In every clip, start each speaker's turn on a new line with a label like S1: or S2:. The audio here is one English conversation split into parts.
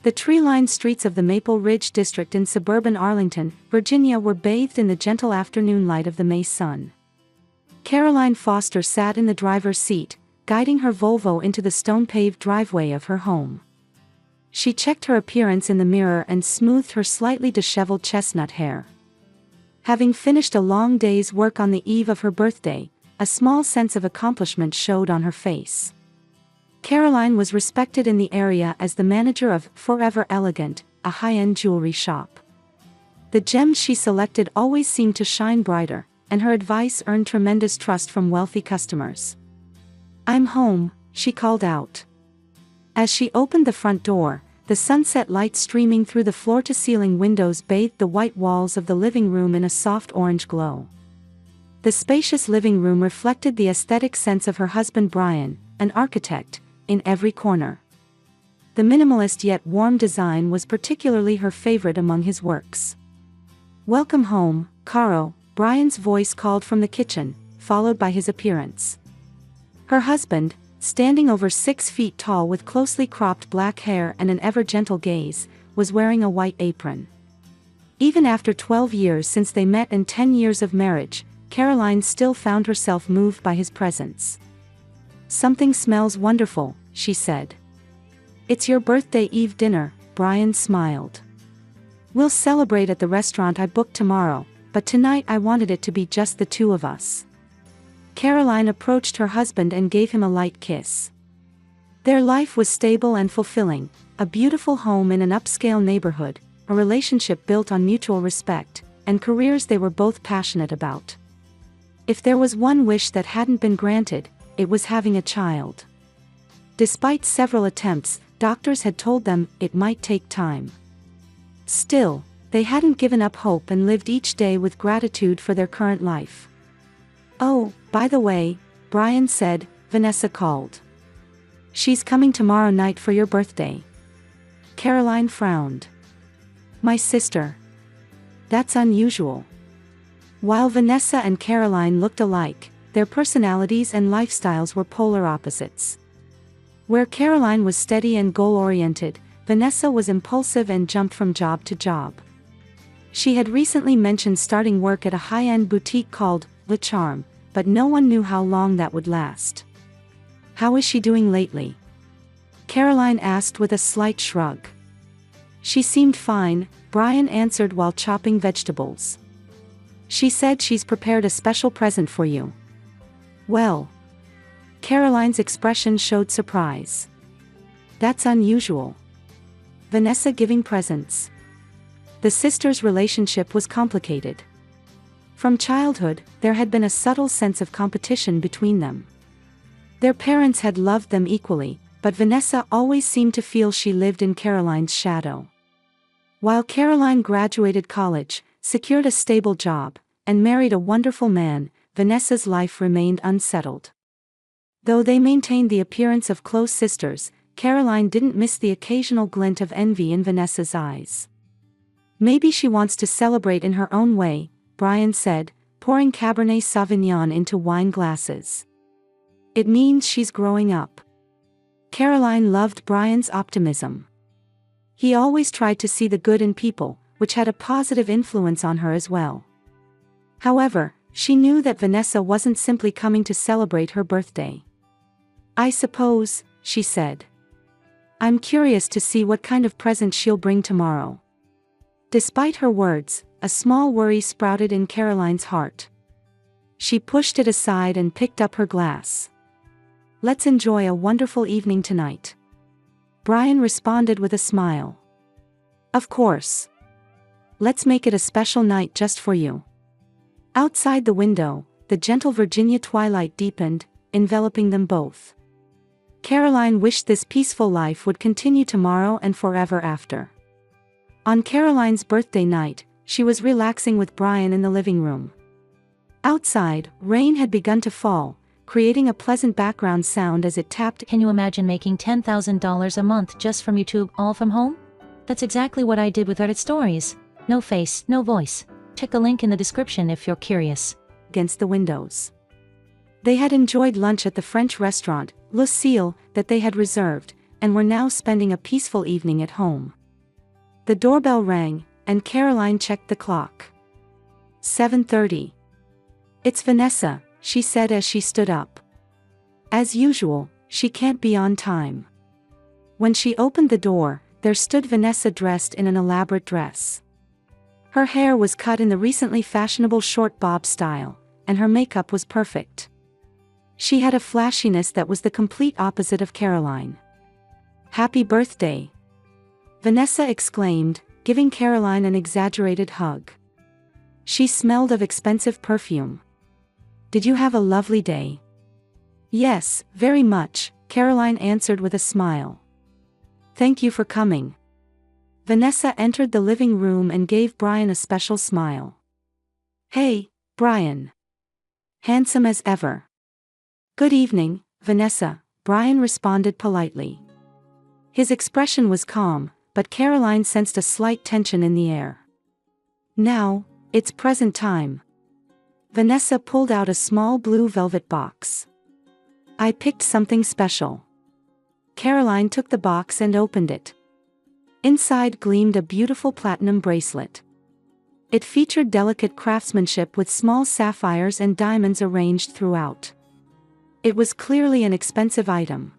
S1: The tree-lined streets of the Maple Ridge district in suburban Arlington, Virginia were bathed in the gentle afternoon light of the May sun. Caroline Foster sat in the driver's seat, guiding her Volvo into the stone-paved driveway of her home. She checked her appearance in the mirror and smoothed her slightly disheveled chestnut hair. Having finished a long day's work on the eve of her birthday, a small sense of accomplishment showed on her face. Caroline was respected in the area as the manager of Forever Elegant, a high-end jewelry shop. The gems she selected always seemed to shine brighter, and her advice earned tremendous trust from wealthy customers. "I'm home," she called out. As she opened the front door, the sunset light streaming through the floor-to-ceiling windows bathed the white walls of the living room in a soft orange glow. The spacious living room reflected the aesthetic sense of her husband Brian, an architect, in every corner. The minimalist yet warm design was particularly her favorite among his works. "Welcome home, Caro," Brian's voice called from the kitchen, followed by his appearance. Her husband, standing over 6 feet tall with closely cropped black hair and an ever-gentle gaze, was wearing a white apron. Even after 12 years since they met and 10 years of marriage, Caroline still found herself moved by his presence. "Something smells wonderful," she said. "It's your birthday Eve dinner," Brian smiled. "We'll celebrate at the restaurant I booked tomorrow, but tonight I wanted it to be just the two of us." Caroline approached her husband and gave him a light kiss. Their life was stable and fulfilling, a beautiful home in an upscale neighborhood, a relationship built on mutual respect, and careers they were both passionate about. If there was one wish that hadn't been granted, it was having a child. Despite several attempts, doctors had told them it might take time. Still, they hadn't given up hope and lived each day with gratitude for their current life. "Oh, by the way," Brian said, "Vanessa called. She's coming tomorrow night for your birthday." Caroline frowned. "My sister? That's unusual." While Vanessa and Caroline looked alike, their personalities and lifestyles were polar opposites. Where Caroline was steady and goal-oriented, Vanessa was impulsive and jumped from job to job. She had recently mentioned starting work at a high-end boutique called Le Charme, but no one knew how long that would last. "How is she doing lately?" Caroline asked with a slight shrug. "She seemed fine," Brian answered while chopping vegetables. "She said she's prepared a special present for you." "Well?" Caroline's expression showed surprise. "That's unusual. Vanessa giving presents." The sisters' relationship was complicated. From childhood, there had been a subtle sense of competition between them. Their parents had loved them equally, but Vanessa always seemed to feel she lived in Caroline's shadow. While Caroline graduated college, secured a stable job, and married a wonderful man, Vanessa's life remained unsettled. Though they maintained the appearance of close sisters, Caroline didn't miss the occasional glint of envy in Vanessa's eyes. "Maybe she wants to celebrate in her own way," Brian said, pouring Cabernet Sauvignon into wine glasses. "It means she's growing up." Caroline loved Brian's optimism. He always tried to see the good in people, which had a positive influence on her as well. However, she knew that Vanessa wasn't simply coming to celebrate her birthday. "I suppose," she said. "I'm curious to see what kind of present she'll bring tomorrow." Despite her words, a small worry sprouted in Caroline's heart. She pushed it aside and picked up her glass. "Let's enjoy a wonderful evening tonight." Brian responded with a smile. "Of course. Let's make it a special night just for you." Outside the window, the gentle Virginia twilight deepened, enveloping them both. Caroline wished this peaceful life would continue tomorrow and forever after. On Caroline's birthday night, she was relaxing with Brian in the living room. Outside, rain had begun to fall, creating a pleasant background sound as it tapped.
S2: "Can you imagine making $10,000 a month just from YouTube, all from home? That's exactly what I did with Reddit Stories. No face, no voice. Check the link in the description if you're curious."
S1: Against the windows. They had enjoyed lunch at the French restaurant, Lucille, that they had reserved, and were now spending a peaceful evening at home. The doorbell rang, and Caroline checked the clock. 7:30. "It's Vanessa," she said as she stood up. As usual, she can't be on time. When she opened the door, there stood Vanessa dressed in an elaborate dress. Her hair was cut in the recently fashionable short bob style, and her makeup was perfect. She had a flashiness that was the complete opposite of Caroline. "Happy birthday!" Vanessa exclaimed, giving Caroline an exaggerated hug. She smelled of expensive perfume. "Did you have a lovely day?" "Yes, very much," Caroline answered with a smile. "Thank you for coming." Vanessa entered the living room and gave Brian a special smile. "Hey, Brian. Handsome as ever." "Good evening, Vanessa," Brian responded politely. His expression was calm, but Caroline sensed a slight tension in the air. "Now, it's present time." Vanessa pulled out a small blue velvet box. "I picked something special." Caroline took the box and opened it. Inside gleamed a beautiful platinum bracelet. It featured delicate craftsmanship with small sapphires and diamonds arranged throughout. It was clearly an expensive item.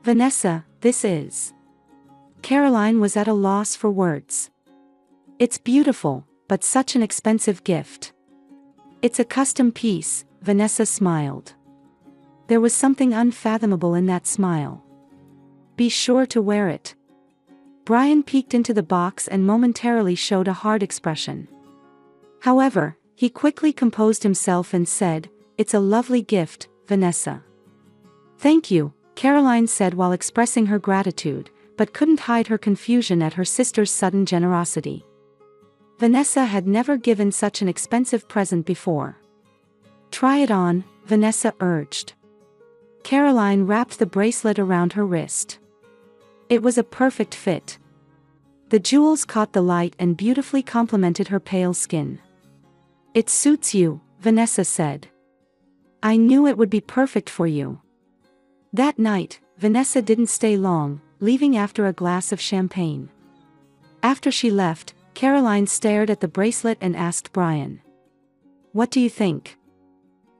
S1: "Vanessa, this is..." Caroline was at a loss for words. "It's beautiful, but such an expensive gift." "It's a custom piece," Vanessa smiled. There was something unfathomable in that smile. "Be sure to wear it." Brian peeked into the box and momentarily showed a hard expression. However, he quickly composed himself and said, "It's a lovely gift, Vanessa." "Thank you," Caroline said while expressing her gratitude, but couldn't hide her confusion at her sister's sudden generosity. Vanessa had never given such an expensive present before. "Try it on," Vanessa urged. Caroline wrapped the bracelet around her wrist. It was a perfect fit. The jewels caught the light and beautifully complemented her pale skin. "It suits you," Vanessa said. "I knew it would be perfect for you." That night, Vanessa didn't stay long, leaving after a glass of champagne. After she left, Caroline stared at the bracelet and asked Brian, "What do you think?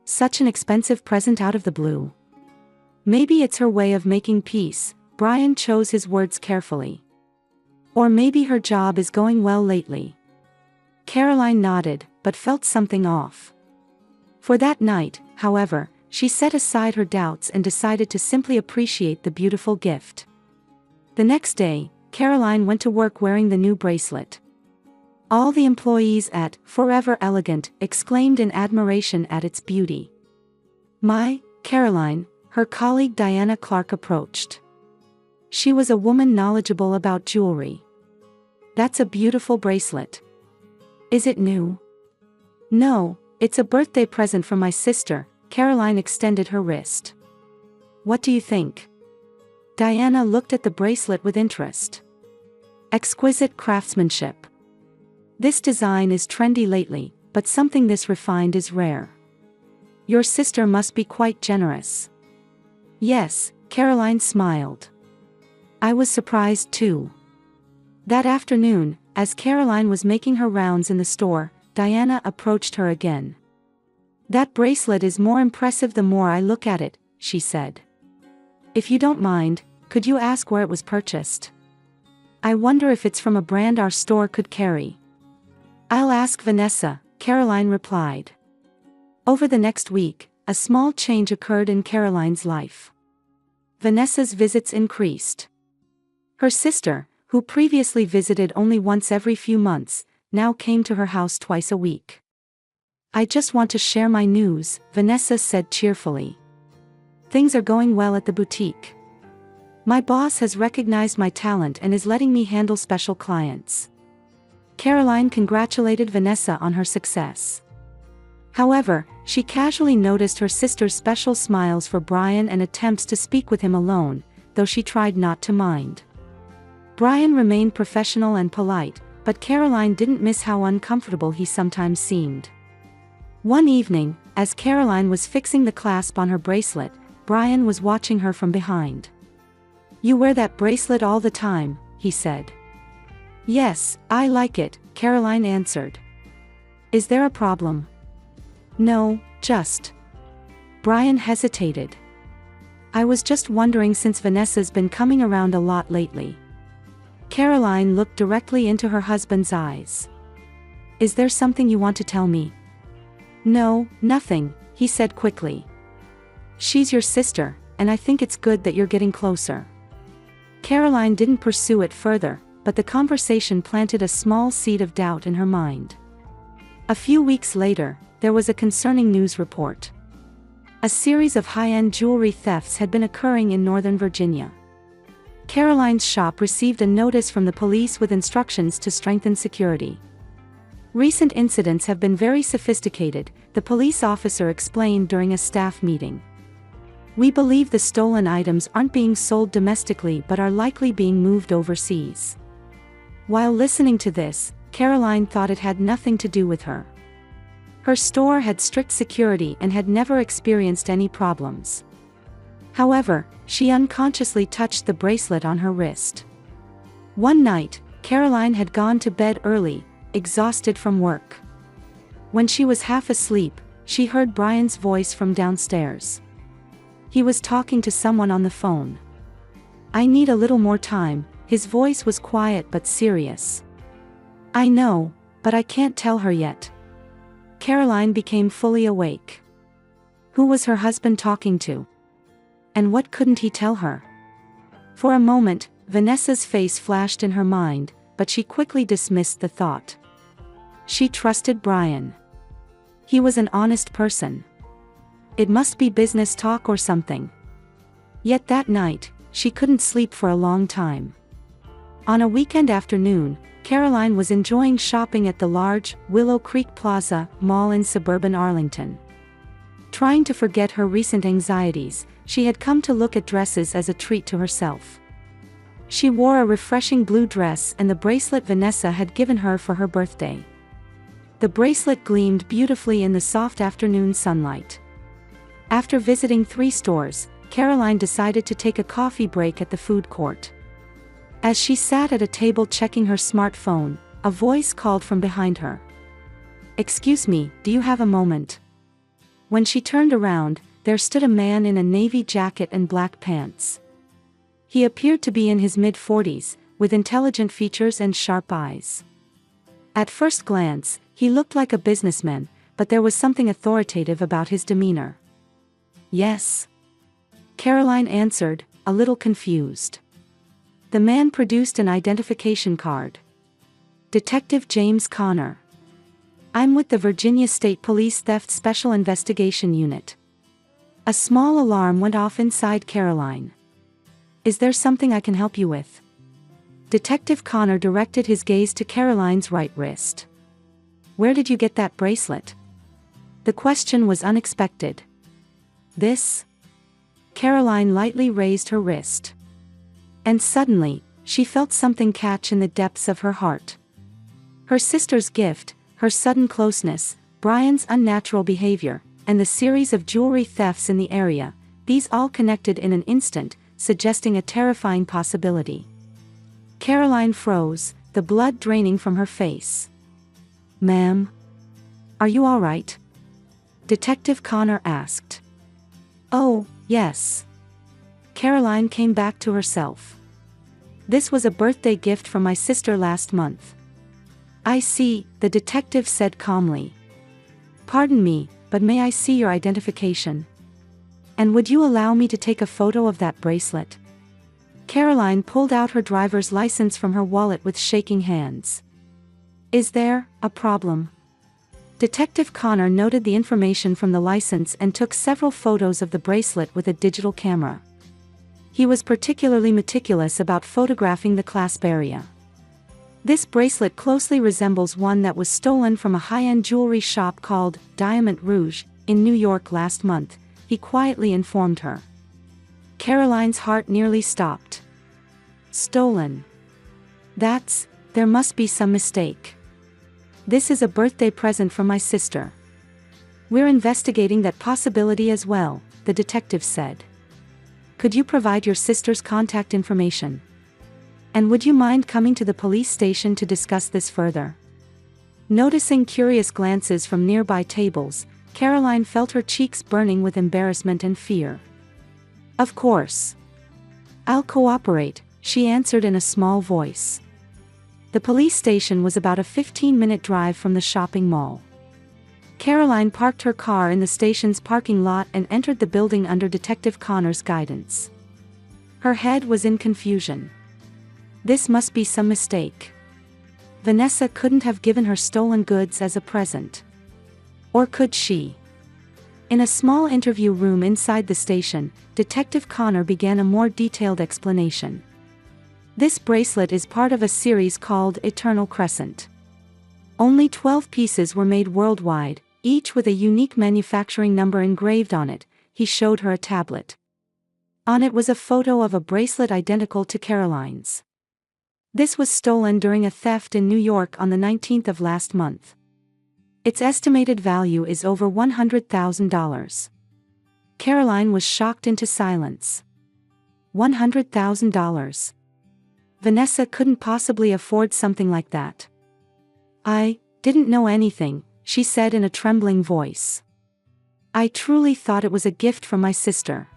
S1: Such an expensive present out of the blue." "Maybe it's her way of making peace," Brian chose his words carefully. "Or maybe her job is going well lately." Caroline nodded, but felt something off. For that night, however, she set aside her doubts and decided to simply appreciate the beautiful gift. The next day, Caroline went to work wearing the new bracelet. All the employees at Forever Elegant exclaimed in admiration at its beauty. "My, Caroline," her colleague Diana Clark approached. She was a woman knowledgeable about jewelry. "That's a beautiful bracelet. Is it new?" "No, it's a birthday present from my sister." Caroline extended her wrist. "What do you think?" Diana looked at the bracelet with interest. "Exquisite craftsmanship. This design is trendy lately, but something this refined is rare. Your sister must be quite generous." "Yes," Caroline smiled. "I was surprised too." That afternoon, as Caroline was making her rounds in the store, Diana approached her again. "That bracelet is more impressive the more I look at it," she said. "If you don't mind, could you ask where it was purchased? I wonder if it's from a brand our store could carry." "I'll ask Vanessa," Caroline replied. Over the next week, a small change occurred in Caroline's life. Vanessa's visits increased. Her sister, who previously visited only once every few months, now came to her house twice a week. "I just want to share my news," Vanessa said cheerfully. "Things are going well at the boutique. My boss has recognized my talent and is letting me handle special clients." Caroline congratulated Vanessa on her success. However, she casually noticed her sister's special smiles for Brian and attempts to speak with him alone, though she tried not to mind. Brian remained professional and polite, but Caroline didn't miss how uncomfortable he sometimes seemed. One evening, as Caroline was fixing the clasp on her bracelet, Brian was watching her from behind. You wear that bracelet all the time, he said. Yes, I like it, Caroline answered. Is there a problem? No, just. Brian hesitated. I was just wondering, since Vanessa's been coming around a lot lately. Caroline looked directly into her husband's eyes. Is there something you want to tell me? No, nothing, he said quickly. She's your sister, and I think it's good that you're getting closer. Caroline didn't pursue it further, but the conversation planted a small seed of doubt in her mind. A few weeks later, there was a concerning news report. A series of high-end jewelry thefts had been occurring in Northern Virginia. Caroline's shop received a notice from the police with instructions to strengthen security. Recent incidents have been very sophisticated, the police officer explained during a staff meeting. We believe the stolen items aren't being sold domestically but are likely being moved overseas. While listening to this, Caroline thought it had nothing to do with her. Her store had strict security and had never experienced any problems. However, she unconsciously touched the bracelet on her wrist. One night, Caroline had gone to bed early, exhausted from work. When she was half asleep, she heard Brian's voice from downstairs. He was talking to someone on the phone. I need a little more time, his voice was quiet but serious. I know, but I can't tell her yet. Caroline became fully awake. Who was her husband talking to? And what couldn't he tell her? For a moment, Vanessa's face flashed in her mind, but she quickly dismissed the thought. She trusted Brian. He was an honest person. It must be business talk or something. Yet that night, she couldn't sleep for a long time. On a weekend afternoon, Caroline was enjoying shopping at the large Willow Creek Plaza mall in suburban Arlington. Trying to forget her recent anxieties, she had come to look at dresses as a treat to herself. She wore a refreshing blue dress and the bracelet Vanessa had given her for her birthday. The bracelet gleamed beautifully in the soft afternoon sunlight. After visiting 3 stores, Caroline decided to take a coffee break at the food court. As she sat at a table checking her smartphone, a voice called from behind her. Excuse me, do you have a moment? When she turned around, there stood a man in a navy jacket and black pants. He appeared to be in his mid-40s, with intelligent features and sharp eyes. At first glance, he looked like a businessman, but there was something authoritative about his demeanor. Yes. Caroline answered, a little confused. The man produced an identification card. Detective James Connor. I'm with the Virginia State Police Theft Special Investigation Unit. A small alarm went off inside Caroline. Is there something I can help you with? Detective Connor directed his gaze to Caroline's right wrist. Where did you get that bracelet? The question was unexpected. This? Caroline lightly raised her wrist. And suddenly, she felt something catch in the depths of her heart. Her sister's gift, her sudden closeness, Brian's unnatural behavior, and the series of jewelry thefts in the area, these all connected in an instant, suggesting a terrifying possibility. Caroline froze, the blood draining from her face. Ma'am? Are you all right? Detective Connor asked. Oh, yes. Caroline came back to herself. This was a birthday gift from my sister last month. I see, the detective said calmly. Pardon me, but may I see your identification? And would you allow me to take a photo of that bracelet? Caroline pulled out her driver's license from her wallet with shaking hands. Is there a problem? Detective Connor noted the information from the license and took several photos of the bracelet with a digital camera. He was particularly meticulous about photographing the clasp area. This bracelet closely resembles one that was stolen from a high-end jewelry shop called Diamond Rouge in New York last month, he quietly informed her. Caroline's heart nearly stopped. Stolen. There must be some mistake. This is a birthday present from my sister. We're investigating that possibility as well, the detective said. Could you provide your sister's contact information? And would you mind coming to the police station to discuss this further? Noticing curious glances from nearby tables, Caroline felt her cheeks burning with embarrassment and fear. Of course. I'll cooperate, she answered in a small voice. The police station was about a 15-minute drive from the shopping mall. Caroline parked her car in the station's parking lot and entered the building under Detective Connor's guidance. Her head was in confusion. This must be some mistake. Vanessa couldn't have given her stolen goods as a present. Or could she? In a small interview room inside the station, Detective Connor began a more detailed explanation. This bracelet is part of a series called Eternal Crescent. Only 12 pieces were made worldwide, each with a unique manufacturing number engraved on it. He showed her a tablet. On it was a photo of a bracelet identical to Caroline's. This was stolen during a theft in New York on the 19th of last month. Its estimated value is over $100,000. Caroline was shocked into silence. $100,000. Vanessa couldn't possibly afford something like that. I didn't know anything, she said in a trembling voice. I truly thought it was a gift from my sister.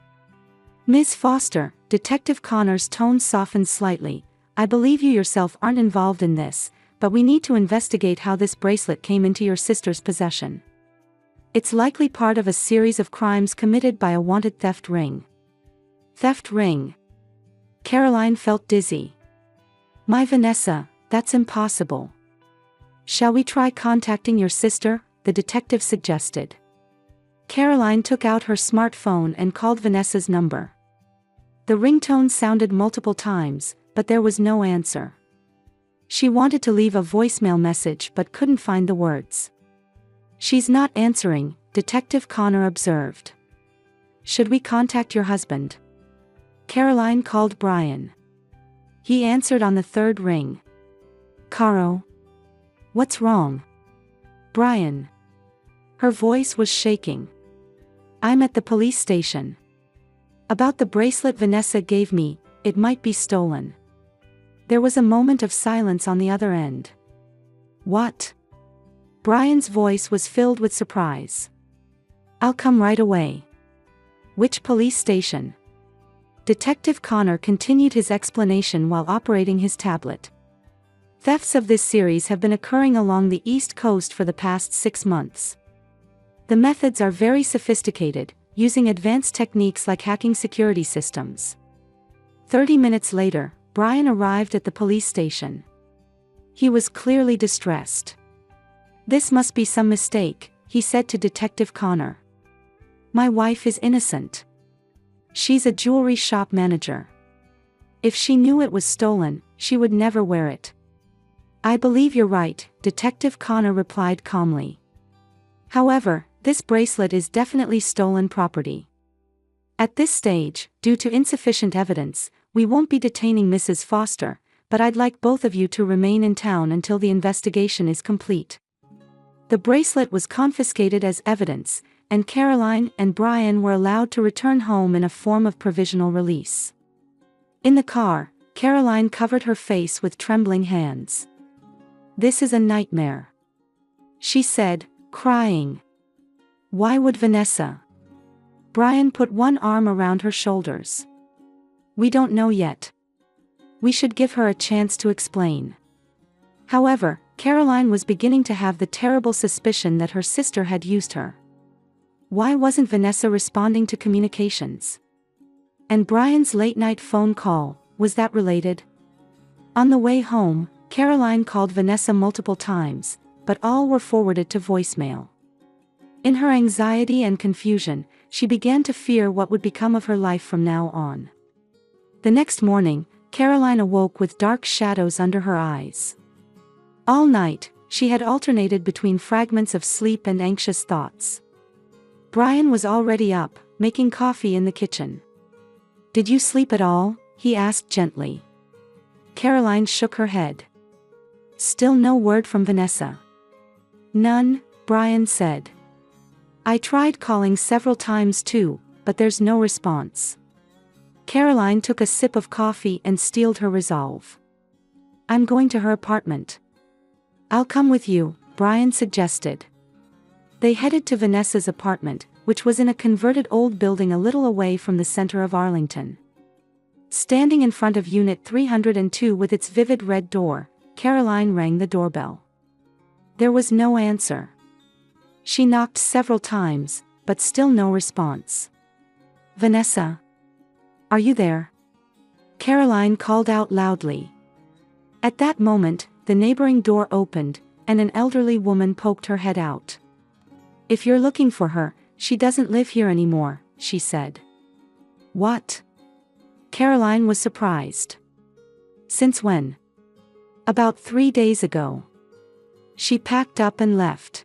S1: Ms. Foster, Detective Connor's tone softened slightly. I believe you yourself aren't involved in this, but we need to investigate how this bracelet came into your sister's possession. It's likely part of a series of crimes committed by a wanted theft ring. Theft ring? Caroline felt dizzy. My Vanessa, that's impossible. Shall we try contacting your sister? The detective suggested. Caroline took out her smartphone and called Vanessa's number. The ringtone sounded multiple times, but there was no answer. She wanted to leave a voicemail message but couldn't find the words. She's not answering, Detective Connor observed. Should we contact your husband? Caroline called Brian. He answered on the third ring. Caro? What's wrong? Brian. Her voice was shaking. I'm at the police station. About the bracelet Vanessa gave me, it might be stolen. There was a moment of silence on the other end. What? Brian's voice was filled with surprise. I'll come right away. Which police station? Detective Connor continued his explanation while operating his tablet. Thefts of this series have been occurring along the East Coast for the past 6 months. The methods are very sophisticated, using advanced techniques like hacking security systems. 30 minutes later, Brian arrived at the police station. He was clearly distressed. This must be some mistake, he said to Detective Connor. My wife is innocent. She's a jewelry shop manager. If she knew it was stolen, she would never wear it. I believe you're right, Detective Connor replied calmly. However, this bracelet is definitely stolen property. At this stage, due to insufficient evidence, we won't be detaining Mrs. Foster, but I'd like both of you to remain in town until the investigation is complete. The bracelet was confiscated as evidence, and Caroline and Brian were allowed to return home in a form of provisional release. In the car, Caroline covered her face with trembling hands. This is a nightmare, she said, crying. Why would Vanessa? Brian put one arm around her shoulders. We don't know yet. We should give her a chance to explain. However, Caroline was beginning to have the terrible suspicion that her sister had used her. Why wasn't Vanessa responding to communications? And Brian's late-night phone call, was that related? On the way home, Caroline called Vanessa multiple times, but all were forwarded to voicemail. In her anxiety and confusion, she began to fear what would become of her life from now on. The next morning, Caroline awoke with dark shadows under her eyes. All night, she had alternated between fragments of sleep and anxious thoughts. Brian was already up, making coffee in the kitchen. Did you sleep at all? He asked gently. Caroline shook her head. Still no word from Vanessa. None, Brian said. I tried calling several times too, but there's no response. Caroline took a sip of coffee and steeled her resolve. I'm going to her apartment. I'll come with you, Brian suggested. They headed to Vanessa's apartment, which was in a converted old building a little away from the center of Arlington. Standing in front of Unit 302 with its vivid red door, Caroline rang the doorbell. There was no answer. She knocked several times, but still no response. Vanessa? Are you there? Caroline called out loudly. At that moment, the neighboring door opened, and an elderly woman poked her head out. If you're looking for her, she doesn't live here anymore, she said. What? Caroline was surprised. Since when? About 3 days ago. She packed up and left.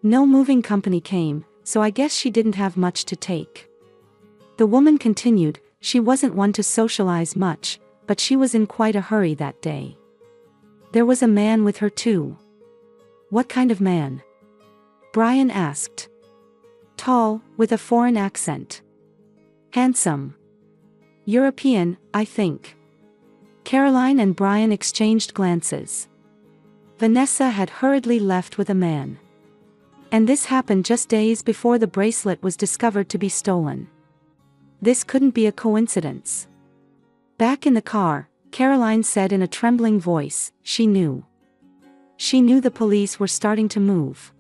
S1: No moving company came, so I guess she didn't have much to take. The woman continued, she wasn't one to socialize much, but she was in quite a hurry that day. There was a man with her too. What kind of man? Brian asked. Tall, with a foreign accent. Handsome. European, I think. Caroline and Brian exchanged glances. Vanessa had hurriedly left with a man. And this happened just days before the bracelet was discovered to be stolen. This couldn't be a coincidence. Back in the car, Caroline said in a trembling voice, she knew. She knew the police were starting to move.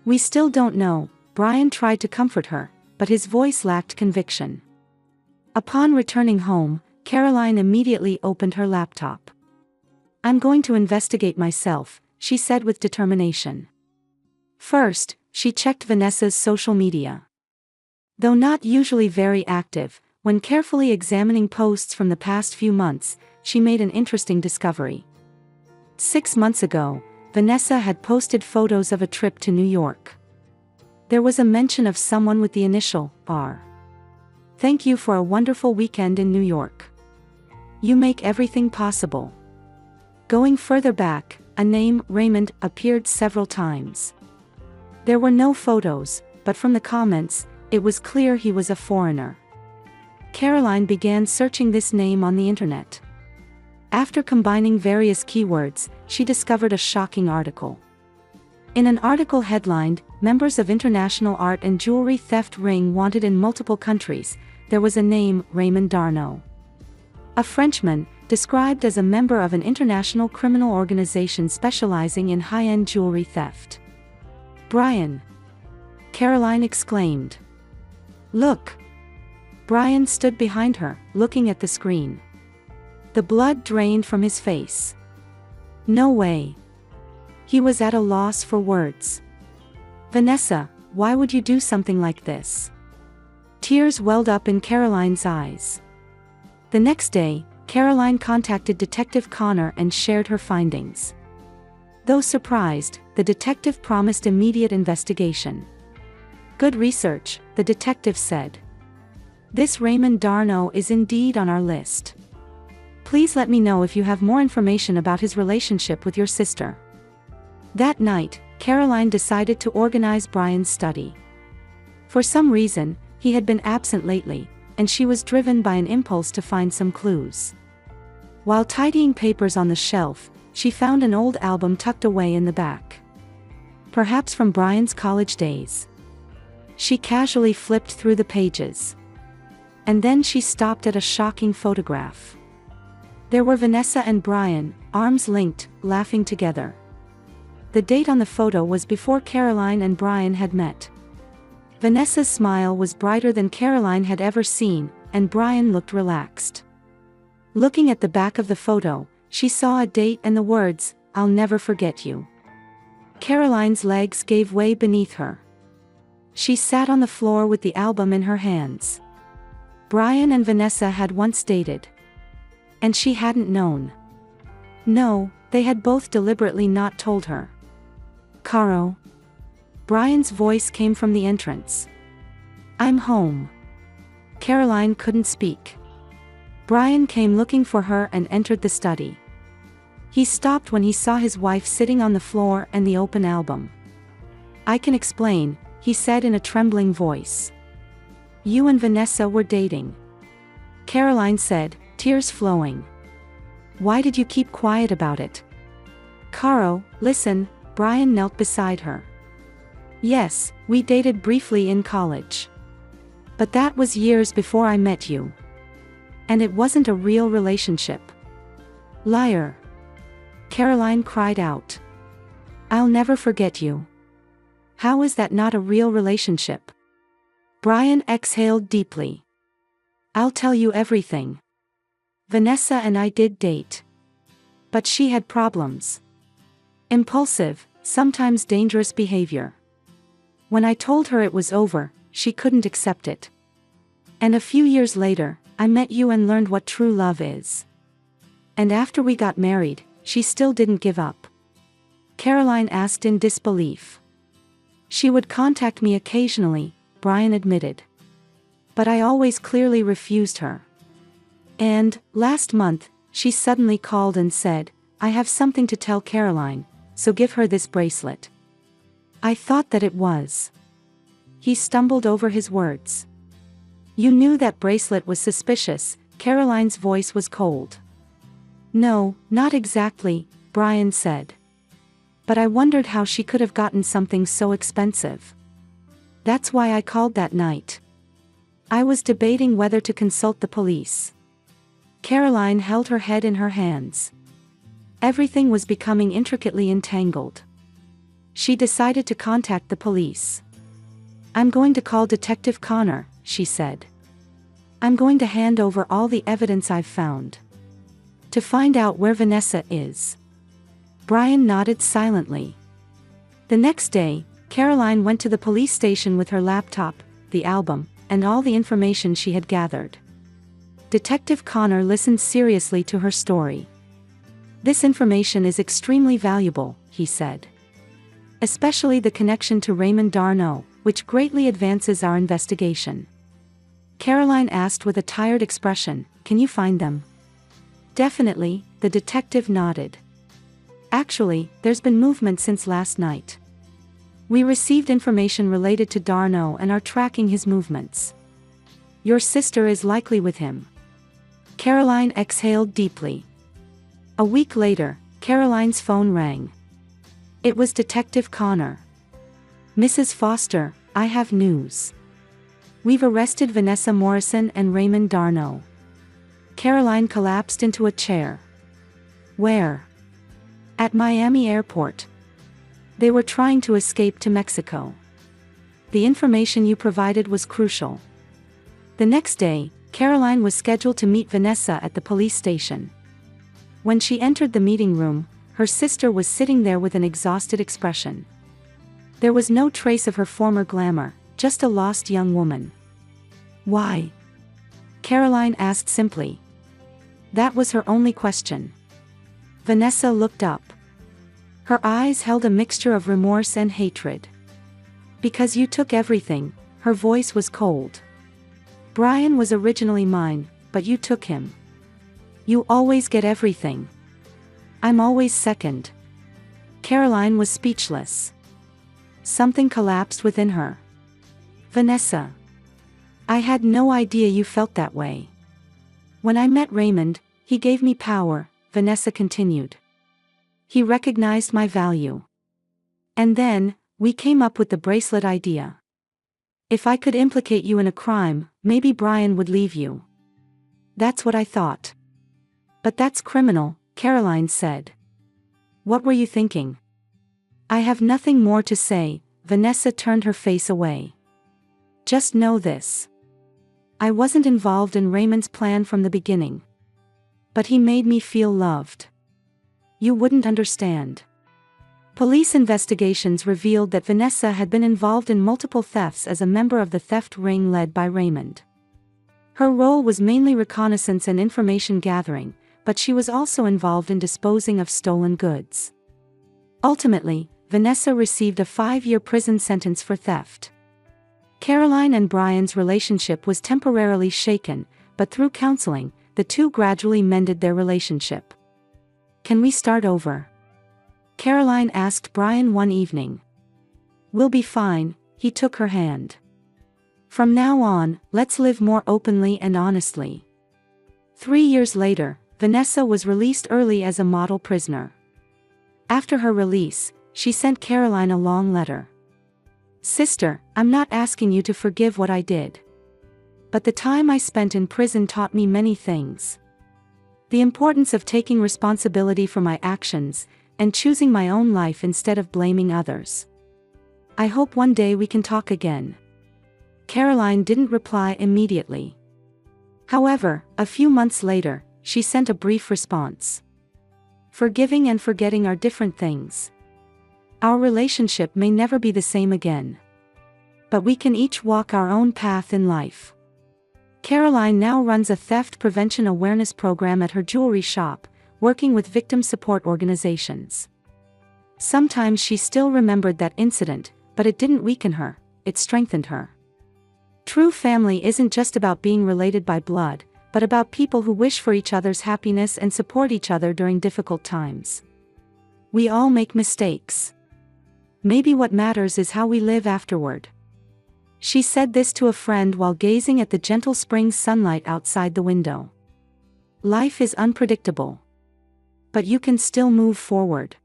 S1: We still don't know, Brian tried to comfort her, but his voice lacked conviction. Upon returning home, Caroline immediately opened her laptop. I'm going to investigate myself, she said with determination. First, she checked Vanessa's social media. Though not usually very active, when carefully examining posts from the past few months, she made an interesting discovery. 6 months ago, Vanessa had posted photos of a trip to New York. There was a mention of someone with the initial R. Thank you for a wonderful weekend in New York. You make everything possible. Going further back, a name, Raymond, appeared several times. There were no photos, but from the comments, it was clear he was a foreigner. Caroline began searching this name on the internet. After combining various keywords, she discovered a shocking article. In an article headlined, Members of International Art and Jewelry Theft Ring Wanted in Multiple Countries, there was a name, Raymond Darnaud. A Frenchman, described as a member of an international criminal organization specializing in high-end jewelry theft. Brian! Caroline exclaimed. Look! Brian stood behind her, looking at the screen. The blood drained from his face. No way. He was at a loss for words. Vanessa, why would you do something like this? Tears welled up in Caroline's eyes. The next day, Caroline contacted Detective Connor and shared her findings. Though surprised, the detective promised immediate investigation. Good research, the detective said. This Raymond Darnaud is indeed on our list. Please let me know if you have more information about his relationship with your sister. That night, Caroline decided to organize Brian's study. For some reason, he had been absent lately, and she was driven by an impulse to find some clues. While tidying papers on the shelf, she found an old album tucked away in the back. Perhaps from Brian's college days. She casually flipped through the pages. And then she stopped at a shocking photograph. There were Vanessa and Brian, arms linked, laughing together. The date on the photo was before Caroline and Brian had met. Vanessa's smile was brighter than Caroline had ever seen, and Brian looked relaxed. Looking at the back of the photo, she saw a date and the words, "I'll never forget you." Caroline's legs gave way beneath her. She sat on the floor with the album in her hands. Brian and Vanessa had once dated. And she hadn't known. No, they had both deliberately not told her. Caro? Brian's voice came from the entrance. I'm home. Caroline couldn't speak. Brian came looking for her and entered the study. He stopped when he saw his wife sitting on the floor and the open album. I can explain, he said in a trembling voice. You and Vanessa were dating. Caroline said, tears flowing. Why did you keep quiet about it? Caro, listen, Brian knelt beside her. Yes, we dated briefly in college. But that was years before I met you. And it wasn't a real relationship. Liar. Caroline cried out. I'll never forget you. How is that not a real relationship? Brian exhaled deeply. I'll tell you everything. Vanessa and I did date. But she had problems. Impulsive, sometimes dangerous behavior. When I told her it was over, she couldn't accept it. And a few years later, I met you and learned what true love is. And after we got married, she still didn't give up. Caroline asked in disbelief. She would contact me occasionally, Brian admitted. But I always clearly refused her. And, last month, she suddenly called and said, I have something to tell Caroline, so give her this bracelet. I thought that it was. He stumbled over his words. You knew that bracelet was suspicious, Caroline's voice was cold. No, not exactly, Brian said. But I wondered how she could have gotten something so expensive. That's why I called that night. I was debating whether to consult the police. Caroline held her head in her hands. Everything was becoming intricately entangled. She decided to contact the police. I'm going to call Detective Connor, she said. I'm going to hand over all the evidence I've found. To find out where Vanessa is. Brian nodded silently. The next day, Caroline went to the police station with her laptop, the album, and all the information she had gathered. Detective Connor listened seriously to her story. This information is extremely valuable, he said. Especially the connection to Raymond Darno, which greatly advances our investigation. Caroline asked with a tired expression, can you find them? Definitely, the detective nodded. Actually, there's been movement since last night. We received information related to Darno and are tracking his movements. Your sister is likely with him. Caroline exhaled deeply. A week later, Caroline's phone rang. It was Detective Connor. Mrs. Foster, I have news. We've arrested Vanessa Morrison and Raymond Darno. Caroline collapsed into a chair. Where? At Miami Airport. They were trying to escape to Mexico. The information you provided was crucial. The next day, Caroline was scheduled to meet Vanessa at the police station. When she entered the meeting room, her sister was sitting there with an exhausted expression. There was no trace of her former glamour, just a lost young woman. Why? Caroline asked simply. That was her only question. Vanessa looked up. Her eyes held a mixture of remorse and hatred. Because you took everything, her voice was cold. Brian was originally mine, but you took him. You always get everything. I'm always second. Caroline was speechless. Something collapsed within her. Vanessa. I had no idea you felt that way. When I met Raymond, he gave me power, Vanessa continued. He recognized my value. And then, we came up with the bracelet idea. If I could implicate you in a crime, maybe Brian would leave you. That's what I thought. But that's criminal, Caroline said. What were you thinking? I have nothing more to say, Vanessa turned her face away. Just know this. I wasn't involved in Raymond's plan from the beginning. But he made me feel loved. You wouldn't understand. Police investigations revealed that Vanessa had been involved in multiple thefts as a member of the theft ring led by Raymond. Her role was mainly reconnaissance and information gathering, but she was also involved in disposing of stolen goods. Ultimately, Vanessa received a 5-year prison sentence for theft. Caroline and Brian's relationship was temporarily shaken, but through counseling, the two gradually mended their relationship. Can we start over? Caroline asked Brian one evening. We'll be fine, he took her hand. From now on, let's live more openly and honestly. 3 years later, Vanessa was released early as a model prisoner. After her release, she sent Caroline a long letter. "Sister, I'm not asking you to forgive what I did. But the time I spent in prison taught me many things. The importance of taking responsibility for my actions, and choosing my own life instead of blaming others. I hope one day we can talk again." Caroline didn't reply immediately. However, a few months later, she sent a brief response. "Forgiving and forgetting are different things. Our relationship may never be the same again. But we can each walk our own path in life." Caroline now runs a theft prevention awareness program at her jewelry shop, working with victim support organizations. Sometimes she still remembered that incident, but it didn't weaken her, it strengthened her. True family isn't just about being related by blood, but about people who wish for each other's happiness and support each other during difficult times. We all make mistakes. Maybe what matters is how we live afterward. She said this to a friend while gazing at the gentle spring sunlight outside the window. Life is unpredictable. But you can still move forward.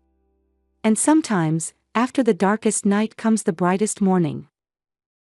S1: And sometimes, after the darkest night comes the brightest morning.